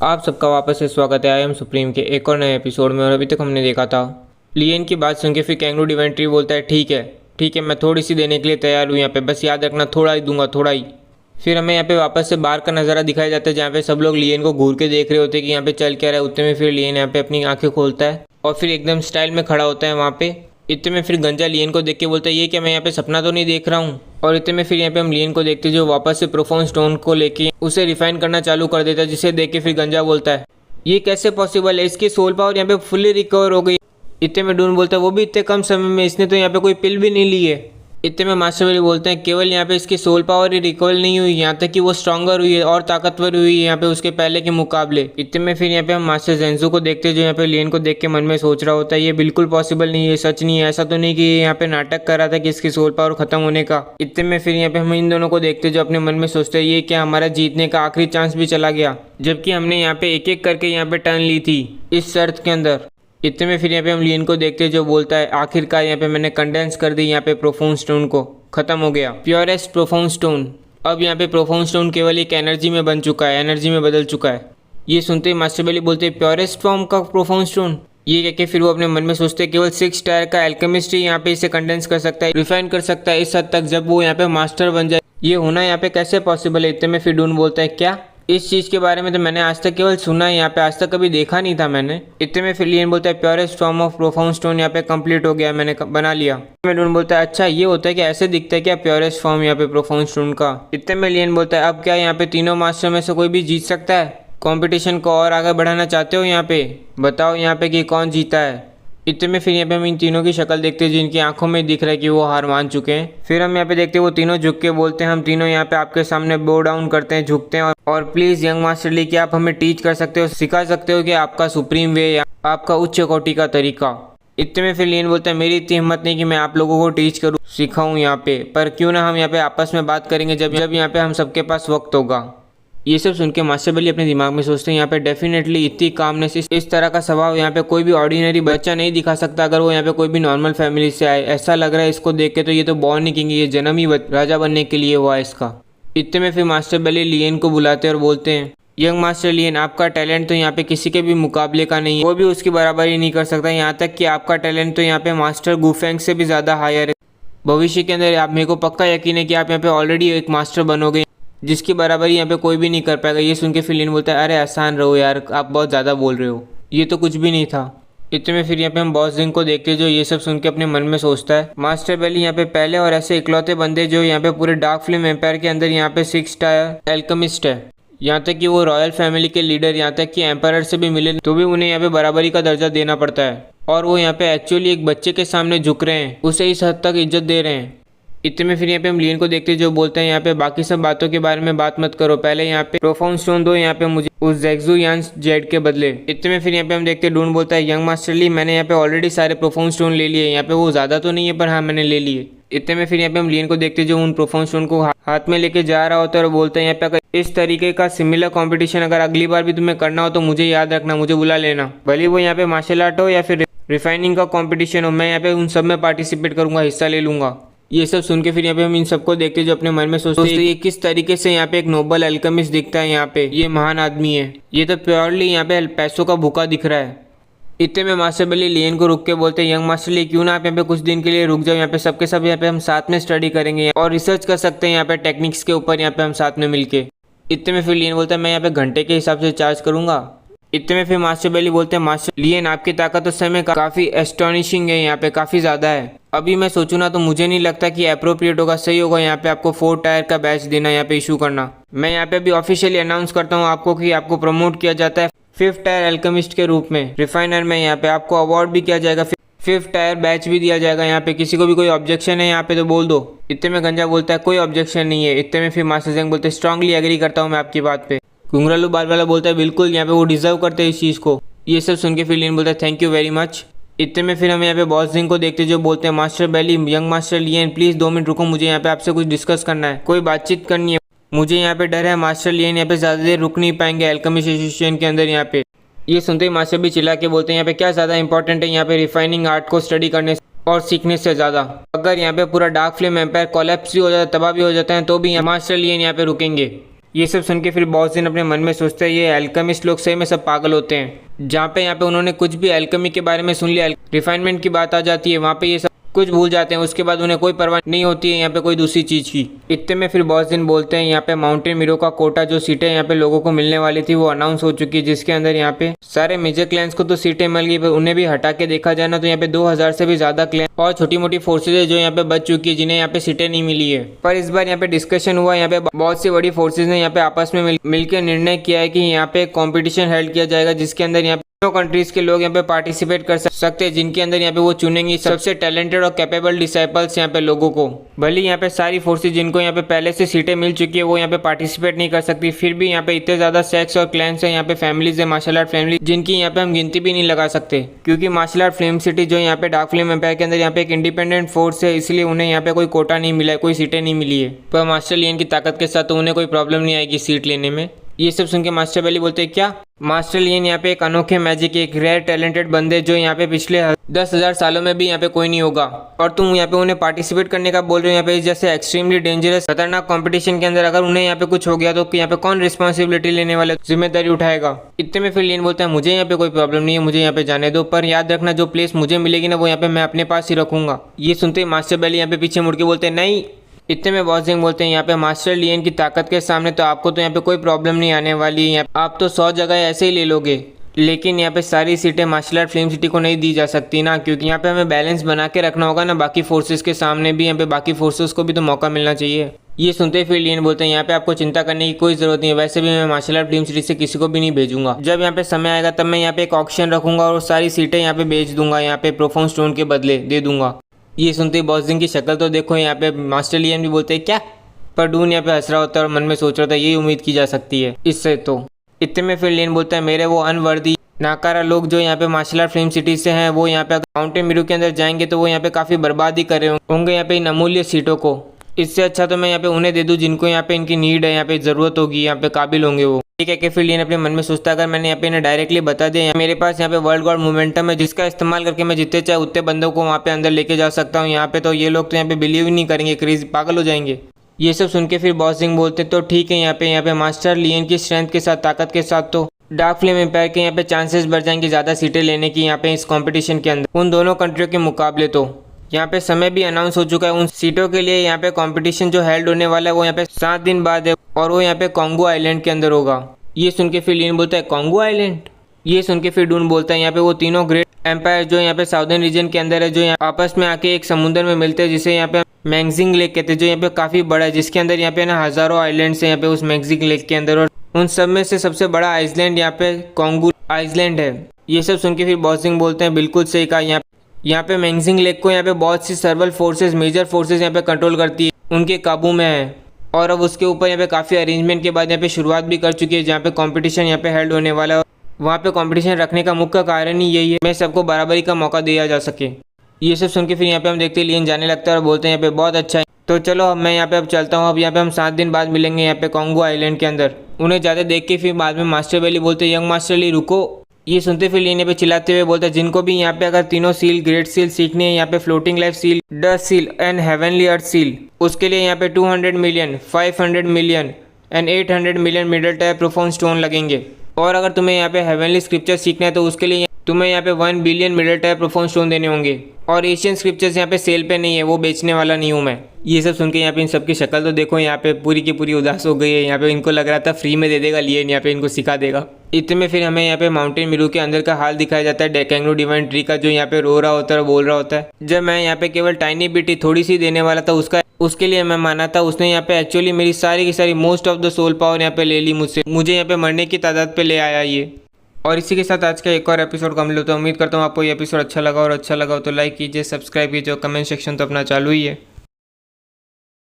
आप सबका वापस से स्वागत है आई एम सुप्रीम के एक और नए एपिसोड में। और अभी तक हमने देखा था लियन की बात सुन के फिर कैंगरू डिवेंट्री बोलता है ठीक है मैं थोड़ी सी देने के लिए तैयार हूँ यहाँ पे, बस याद रखना थोड़ा ही दूंगा, थोड़ा ही। फिर हमें यहाँ पे वापस से बाहर का नज़ारा दिखाया जाता है जहाँ पे सब लोग लियन को घूर के देख रहे होते हैं कि यहाँ पे चल क्या रहा है। उतने में फिर लियन यहाँ पे अपनी आंखें खोलता है और फिर एकदम स्टाइल में खड़ा होता है वहाँ पे। इतने में फिर गंजा लियन को देख के बोलता है ये क्या, मैं यहाँ पे सपना तो नहीं देख रहा हूँ। और इतने में फिर यहाँ पे हम लियन को देखते जो वापस से प्रोफाउंड स्टोन को लेके उसे रिफाइन करना चालू कर देता है, जिसे देख के फिर गंजा बोलता है ये कैसे पॉसिबल है, इसकी सोल पावर यहाँ पे फुल्ली रिकवर हो गई। इतने में डून बोलता है वो भी इतने कम समय में, इसने तो यहाँ पे कोई पिल भी नहीं ली है। इतने में मास्टर बेली बोलते हैं केवल यहाँ पे इसकी सोल पावर ही रिकवर नहीं हुई, यहाँ तक कि वो स्ट्रॉन्गर हुई है और ताकतवर हुई है यहाँ पे उसके पहले के मुकाबले। इतने में फिर यहाँ पे हम मास्टर जेंजू को देखते हैं जो यहाँ पे लियन को देख के मन में सोच रहा होता है ये बिल्कुल पॉसिबल नहीं है, सच नहीं है, ऐसा तो नहीं कि यहाँ पे नाटक कर रहा था कि इसकी सोल पावर खत्म होने का। इतने में फिर यहाँ पे हम इन दोनों को देखते जो अपने मन में सोचते हैं ये क्या हमारा जीतने का आखिरी चांस भी चला गया, जबकि हमने यहाँ पे एक एक करके यहाँ पे टर्न ली थी इस शर्त के अंदर। इतने में फिर यहाँ पे हम लियन को देखते जो बोलता है आखिरकार यहाँ पे मैंने कंडेंस कर दी यहाँ पे प्रोफाउंड स्टोन को, खत्म हो गया प्योरेस्ट प्रोफाउंड स्टोन। अब यहाँ पे प्रोफाउंड स्टोन केवल एक एनर्जी में बन चुका है, एनर्जी में बदल चुका है। ये सुनते ही मास्टर बेली बोलते हैं प्योरेस्ट फॉर्म का प्रोफाउंड स्टोन, ये कह के फिर वो अपने मन में सोचते केवल 6 टायर का एल्केमिस्ट ही यहाँ पे इसे कंडेंस कर सकता है, रिफाइन कर सकता है इस हद तक जब वो यहाँ पे मास्टर बन जाए, ये होना यहाँ पे कैसे पॉसिबल है। इतने में फिर डून बोलता है क्या, इस चीज़ के बारे में तो मैंने आज तक केवल सुना है, यहाँ पे आज तक कभी देखा नहीं था मैंने। इतने में फिर लियन बोलता है purest form of profound stone यहाँ पे कंप्लीट हो गया, मैंने बना लिया। में डून बोलता है अच्छा ये होता है कि ऐसे दिखता है क्या प्योरेस्ट फॉर्म यहाँ पे प्रोफाउंड स्टोन का। इतने में लियन बोलता है अब क्या यहाँ पे तीनों मास्टर में से कोई भी जीत सकता है, कॉम्पिटिशन को और आगे बढ़ाना चाहते हो यहाँ पे, बताओ यहाँ पे कि कौन जीता है। इतने में फिर यहाँ पे हम इन तीनों की शक्ल देखते हैं जिनकी आंखों में दिख रहा है कि वो हार मान चुके हैं। फिर हम यहाँ पे देखते हैं वो तीनों झुक के बोलते हैं हम तीनों यहाँ पे आपके सामने बो डाउन करते हैं, झुकते हैं और प्लीज़ यंग मास्टर ली कि आप हमें टीच कर सकते हो, सिखा सकते हो कि आपका सुप्रीम वे या आपका उच्च कोटि का तरीका। इतने में फिर लियन बोलता है मेरी इतनी हिम्मत नहीं कि मैं आप लोगों को टीच करूँ, सिखाऊँ यहाँ पे, पर क्यों ना हम यहाँ पे आपस में बात करेंगे जब यहाँ पे हम सबके पास वक्त होगा। ये सब सुन के मास्टर बेली अपने दिमाग में सोचते हैं यहाँ पे डेफिनेटली इतनी कामनेस, इस तरह का स्वभाव यहाँ पे कोई भी ऑर्डिनरी बच्चा नहीं दिखा सकता अगर वो यहाँ पे कोई भी नॉर्मल फैमिली से आए। ऐसा लग रहा है इसको देख के तो ये तो बॉर्न ही किंग, ये जन्म ही राजा बनने के लिए हुआ इसका। इतने में फिर मास्टर बेली लियन को बुलाते हैं और बोलते हैं यंग मास्टर लियन आपका टैलेंट तो यहाँ पे किसी के भी मुकाबले का नहीं है, कोई भी उसकी बराबरी नहीं कर सकता, यहाँ तक कि आपका टैलेंट तो यहाँ पे मास्टर गुफेंग से भी ज़्यादा हायर है। भविष्य के अंदर आप मेरे को पक्का यकीन है कि आप यहाँ पे ऑलरेडी एक मास्टर बनोगे जिसकी बराबरी यहाँ पे कोई भी नहीं कर पाएगा। ये सुन के फिर लियन बोलता है अरे आसान रहो यार, आप बहुत ज़्यादा बोल रहे हो, ये तो कुछ भी नहीं था। इतने में फिर यहाँ पे हम बॉस जिंग को देखते जो ये सब सुन के अपने मन में सोचता है मास्टर बेली यहाँ पे पहले और ऐसे इकलौते बंदे जो यहाँ पे पूरे डार्क फ्लेम एम्पायर के अंदर यहाँ पे 6 टायर एल्केमिस्ट है, यहाँ तक कि वो रॉयल फैमिली के लीडर यहाँ तक कि एम्पायर से भी मिले तो भी उन्हें यहाँ पे बराबरी का दर्जा देना पड़ता है, और वो यहाँ पे एक्चुअली एक बच्चे के सामने झुक रहे हैं, उसे इस हद तक इज्जत दे रहे हैं। इतने में फिर यहाँ पे हम लियन को देखते जो बोलते हैं यहाँ पे बाकी सब बातों के बारे में बात मत करो, पहले यहाँ पे प्रोफाउंड स्टोन दो यहाँ पे मुझे उस ज़ेक्सू यान जेड के बदले। इतने में फिर यहाँ पे हम देखते हैं डून बोलता है यंग मास्टर ली मैंने यहाँ पे ऑलरेडी सारे प्रोफाउंड स्टोन ले लिए, यहाँ पे वो ज़्यादा तो नहीं है पर हाँ मैंने ले लिए। इतने में फिर यहाँ पे हम लियन को देखते जो उन प्रोफाउंड स्टोन को हाथ में लेके जा रहा होता है और बोलते हैं यहाँ पे अगर इस तरीके का सिमिलर कॉम्पिटिशन अगर अगली बार भी तुम्हें करना हो तो मुझे याद रखना, मुझे बुला लेना, भले वो यहाँ पे मार्शल आर्ट हो या फिर रिफाइनिंग का कॉम्पिटिशन हो, मैं यहाँ पे उन सब में पार्टिसिपेट करूँगा, हिस्सा ले लूँगा। ये सब सुन के फिर यहाँ पे हम इन सबको देखते जो अपने मन में सोचते हैं ये किस तरीके से यहाँ पे एक नोबल एल्केमिस्ट दिखता है, यहाँ पे ये महान आदमी है, ये तो प्योरली यहाँ पे पैसों का भूखा दिख रहा है। इतने में मास्टर बेली लियन को रुक के बोलते हैं यंग मास्टर ली क्यों ना आप यहाँ पे कुछ दिन के लिए रुक जाओ, यहाँ पे सबके सब यहाँ पे हम साथ में स्टडी करेंगे और रिसर्च कर सकते हैं यहाँ पे टेक्निक्स के ऊपर, यहाँ पे हम साथ में मिलके। इतने में फिर लियन बोलता है मैं यहाँ पे घंटे के हिसाब से चार्ज करूंगा। इतने में फिर मास्टर बेली बोलते हैं मास्टर लियन आपकी ताकत उस समय काफ़ी एस्टॉनिशिंग है, यहाँ पे काफ़ी ज़्यादा है, अभी मैं सोचूं ना तो मुझे नहीं लगता कि अप्रोप्रिएट होगा, सही होगा यहाँ पे आपको 4 टायर का बैच देना, यहाँ पे इशू करना। मैं यहाँ पे अभी ऑफिशियली अनाउंस करता हूँ आपको कि आपको प्रमोट किया जाता है 5th टायर एल्केमिस्ट के रूप में, रिफाइनर में यहाँ पे आपको अवार्ड भी किया जाएगा, 5th टायर बैच भी दिया जाएगा। यहाँ पे किसी को भी कोई ऑब्जेक्शन है यहाँ पे तो बोल दो। इतने में गंजा बोलता है कोई ऑब्जेक्शन नहीं है। इतने में फिर मास्टर जेंग बोलते स्ट्रांगली एग्री करता हूँ मैं आपकी बात पे। घुंघरालू बाल वाला बोलता है बिल्कुल, यहाँ पे वो डिजर्व करते हैं इस चीज़ को। ये सब सुन के फिर लियन बोलता है थैंक यू वेरी मच। इतने में फिर हम यहाँ पे बॉस जिंग को देखते जो बोलते हैं मास्टर बेली young master Lian please 2 minute रुको, मुझे यहाँ पे आपसे कुछ डिस्कस करना है, कोई बातचीत करनी है, मुझे यहाँ पे डर है मास्टर लियन यहाँ पे ज़्यादा देर रुक नहीं पाएंगे एल्केमिस्ट एसोसिएशन के अंदर यहाँ पे। ये सुनते ही मास्टर भी चिल्ला के बोलते हैं यहाँ पे क्या ज़्यादा इंपॉर्टेंट है यहाँ पे रिफाइनिंग आर्ट को स्टडी करने और सीखने से ज़्यादा, अगर यहाँ पे पूरा डार्क फ्लेम एम्पायर कोलैप्स भी हो जाता है, तबाह भी हो जाता है तो भी मास्टर लियन यहाँ पे रुकेंगे। ये सब सुन के फिर बॉस दिन अपने मन में सोचता है ये एल्केमिस्ट लोग सही में सब पागल होते हैं। जहाँ पे यहाँ पे उन्होंने कुछ भी एल्केमी के बारे में सुन लिया, रिफाइनमेंट की बात आ जाती है, वहाँ पे ये सब कुछ भूल जाते हैं। उसके बाद उन्हें कोई परवाह नहीं होती है यहाँ पे कोई दूसरी चीज़ की। इतने में फिर बॉस दिन बोलते हैं यहाँ पे माउंटेन मिरो का कोटा जो सीटें यहाँ पे लोगों को मिलने वाली थी वो अनाउंस हो चुकी है, जिसके अंदर यहाँ पे सारे मेजर क्लैंस को तो सीटें मिल गई, पर उन्हें भी हटा के देखा जाए ना तो यहाँ पे 2000 से भी ज्यादा क्लैन और छोटी मोटी फोर्सेज है जो यहाँ पे बच चुकी है, जिन्हें यहाँ पे सीटें नहीं मिली है। पर इस बार यहाँ पे डिस्कशन हुआ, यहाँ पे बहुत सी बड़ी फोर्सेज ने यहाँ पे आपस में मिलकर निर्णय किया है कि यहाँ पे कॉम्पिटिशन हेल्ड किया जाएगा, जिसके अंदर यहाँ कंट्रीज के लोग यहाँ पे पार्टिसिपेट कर सकते हैं, जिनके अंदर यहाँ पे वो चुनेंगे सबसे टैलेंटेड और कैपेबल डिसाइपल्स यहाँ पे लोगों को। भले यहाँ पे सारी फोर्सेज जिनको यहाँ पे पहले से सीटें मिल चुकी है वो यहाँ पे पार्टिसिपेट नहीं कर सकती, फिर भी यहाँ पे इतने ज्यादा सेक्स और क्लैंस है, यहाँ पे फैमिलीज है, मार्शल आर्ट फैमिली, जिनकी यहाँ पे हम गिनती भी नहीं लगा सकते। क्योंकि मार्शल आर्ट फ्लेम सिटी जो यहाँ पे डार्क फ्लेम एम्पायर के अंदर यहाँ पे एक इंडिपेंडेंट फोर्स है, इसलिए उन्हें यहाँ पे कोई कोटा नहीं मिला है, कोई सीटें नहीं मिली है। पर मास्टर लियन की ताकत के साथ तो उन्हें कोई प्रॉब्लम नहीं आएगी सीट लेने में। ये सब सुन के मास्टर बेली बोलते हैं क्या? मास्टर लियन यहाँ पे एक अनोखे मैजिक, एक रेयर टैलेंटेड बंदे जो यहाँ पे पिछले 10,000 सालों में भी यहाँ पे कोई नहीं होगा, और तुम यहाँ पे उन्हें पार्टिसिपेट करने का बोल रहे हो यहाँ पे जैसे एक्सट्रीमली डेंजरस खतरनाक कंपटीशन के अंदर। अगर उन्हें यहाँ पे कुछ हो गया तो यहाँ पे कौन रिस्पॉन्सिबिलिटी लेने वाला, जिम्मेदारी उठाएगा? इतने में फिर लियन बोलता है मुझे यहाँ पे कोई प्रॉब्लम नहीं है, मुझे यहाँ पे जाने दो, पर याद रखना जो प्लेस मुझे मिलेगी ना वो यहाँ पे मैं अपने पास ही रखूंगा। ये सुनते ही मास्टर बेली यहाँ पे पीछे मुड़ के बोलते हैं नहीं। इतने में बॉस जिंग बोलते हैं यहाँ पे मास्टर लियन की ताकत के सामने तो आपको तो यहाँ पे कोई प्रॉब्लम नहीं आने वाली है, आप तो 100 जगह ऐसे ही ले लोगे, लेकिन यहाँ पे सारी सीटें मार्शल आर्ट फिल्म सिटी को नहीं दी जा सकती ना, क्योंकि यहाँ पे हमें बैलेंस बना के रखना होगा ना, बाकी फोर्सेस के सामने भी यहाँ पे बाकी फोर्सेस को भी तो मौका मिलना चाहिए। ये सुनते ही फिर लियन बोलते हैं यहाँ पे आपको चिंता करने की कोई जरूरत नहीं है, वैसे भी मैं मार्शल आर्ट फिल्म सिटी से किसी को भी नहीं भेजूंगा। जब यहाँ पे समय आएगा तब मैं यहाँ पे एक ऑक्शन रखूंगा और सारी सीटें यहाँ पे बेच दूंगा, यहाँ पे प्रोफाउंड स्टोन के बदले दे दूंगा। ये सुनते ही बॉस जिंग की शक्ल तो देखो, यहाँ पे मास्टर लियन भी बोलते हैं क्या? पर डून यहाँ पे हंस रहा होता है और मन में सोच रहा था यही उम्मीद की जा सकती है इससे तो। इतने में फिर लियन बोलता है मेरे वो अनवर्दी नाकारा लोग जो यहाँ पे मार्शल आर्ट फिल्म सिटी से हैं वो यहाँ पे माउंटेन मिरू के अंदर जाएंगे तो वो यहाँ पे काफी बर्बादी कर रहे होंगे यहाँ पे इन अमूल्य सीटों को। इससे अच्छा तो मैं यहाँ पे उन्हें दे दूँ जिनको यहाँ पे इनकी नीड है, यहाँ पे जरूरत होगी, यहाँ पे काबिल होंगे वो। ठीक है कि फिर लियन अपने मन में सोचता है अगर मैंने यहाँ पे इन्हें डायरेक्टली बता दिया मेरे पास यहाँ पे वर्ल्ड गॉड मोमेंटम है जिसका इस्तेमाल करके मैं जितने चाहे उतने बंदों को वहाँ पे अंदर लेके जा सकता हूँ यहाँ पे, तो ये लोग तो यहाँ पे बिलीव ही नहीं करेंगे, क्रेजी पागल हो जाएंगे। ये सब सुन के फिर बॉस जिंग बोलते तो ठीक है यहाँ पे मास्टर लियन की स्ट्रेंथ के साथ, ताकत के साथ तो डार्क फ्लेम एम्पायर के यहाँ पे चांसेस बढ़ जाएंगे ज़्यादा सीटें लेने की यहाँ पे इस कंपटीशन के अंदर उन दोनों कंट्रियों के मुकाबले। तो यहाँ पे समय भी अनाउंस हो चुका है उन सीटों के लिए। यहाँ पे कंपटीशन जो हेल्ड होने वाला है वो यहाँ पे 7 दिन बाद है और वो यहाँ पे कॉन्गो आइलैंड के अंदर होगा। ये सुन के फिर लियन बोलता है कॉन्गो आइलैंड? ये सुन के फिर डून बोलता है यहाँ पे वो तीनों ग्रेट एम्पायर जो यहाँ पे साउदर्न रीजन के अंदर है, जो यहाँ आपस में आके एक समुद्र में मिलते हैं जिसे यहाँ पे मैंगजिंग लेक कहते हैं, जो यहाँ पे काफी बड़ा है, जिसके अंदर यहाँ पे ना हजारों आइलैंड्स है यहाँ पे उस मैंगजिंग लेक के अंदर, और उन सब में से सबसे बड़ा आइसलैंड यहाँ पे कॉन्गो आइसलैंड है। ये सब सुन के फिर बॉस जिंग बोलते हैं बिल्कुल सही कहा, यहाँ पे मैंगजिंग लेक को यहाँ पे बहुत सी सर्वल फोर्सेज, मेजर फोर्सेज यहाँ पे कंट्रोल करती है, उनके काबू में है, और अब उसके ऊपर यहाँ पे काफ़ी अरेंजमेंट के बाद यहाँ पे शुरुआत भी कर चुकी है जहाँ पे कंपटीशन यहाँ पे हेल्ड होने वाला है। वहाँ पे कंपटीशन रखने का मुख्य कारण ही यही है मैं सबको बराबरी का मौका दिया जा सके। ये सब सुन के फिर यहाँ पे हम देखते हैं लियन जाने लगता है और बोलते हैं यहाँ पे बहुत अच्छा है, तो चलो अब मैं यहाँ पे अब चलता हूँ, अब यहाँ पे हम 7 दिन बाद मिलेंगे यहाँ पे कॉन्गो आइलैंड के अंदर। उन्हें ज़्यादा देख के फिर बाद में मास्टर बेली बोलते यंग मास्टर ली रुको। ये सुनते फिर लियन यहाँ पे चिल्लाते हुए बोलता है जिनको भी यहाँ पे अगर तीनों सील, ग्रेट सील सीखनी है, यहाँ पे floating life seal, dust seal and heavenly earth seal, उसके लिए यहाँ पे 200 million, 500 million and 800 million middle type profound stone लगेंगे। और अगर तुम्हें यहाँ पे हेवनली स्क्रिप्चर सीखना है तो उसके लिए तुम्हें यहाँ पे 1 billion middle type profound stone देने होंगे। और एशियन स्क्रिप्चर्स यहाँ पे सेल पे नहीं है, वो बेचने वाला नहीं हूँ मैं। ये सब सुन के यहाँ पे इन सबकी शक्ल तो देखो, यहाँ पे पूरी की पूरी उदास हो गई है। यहाँ पे इनको लग रहा था फ्री में दे देगा लियन, यहाँ पे इनको सिखा देगा। इतने में फिर हमें यहाँ पे माउंटेन मिरू के अंदर का हाल दिखाया जाता है कैंगरू डिवाइन ट्री का, जो यहाँ पे रो रहा होता है और बोल रहा होता है जब मैं यहाँ पे केवल टाइनी बिटी थोड़ी सी देने वाला था उसके लिए मैं माना था, उसने यहाँ पे एक्चुअली मेरी सारी की सारी most of the soul power यहाँ पे ले ली मुझसे, मुझे यहाँ पे मरने की तादाद पे ले आया ये। और इसी के साथ आज का एक और एपिसोड कंप्लीट होता है। उम्मीद करता हूँ आपको ये एपिसोड अच्छा लगा, और अच्छा लगा हो तो लाइक कीजिए, सब्सक्राइब कीजिए, कमेंट सेक्शन तो अपना चालू ही है।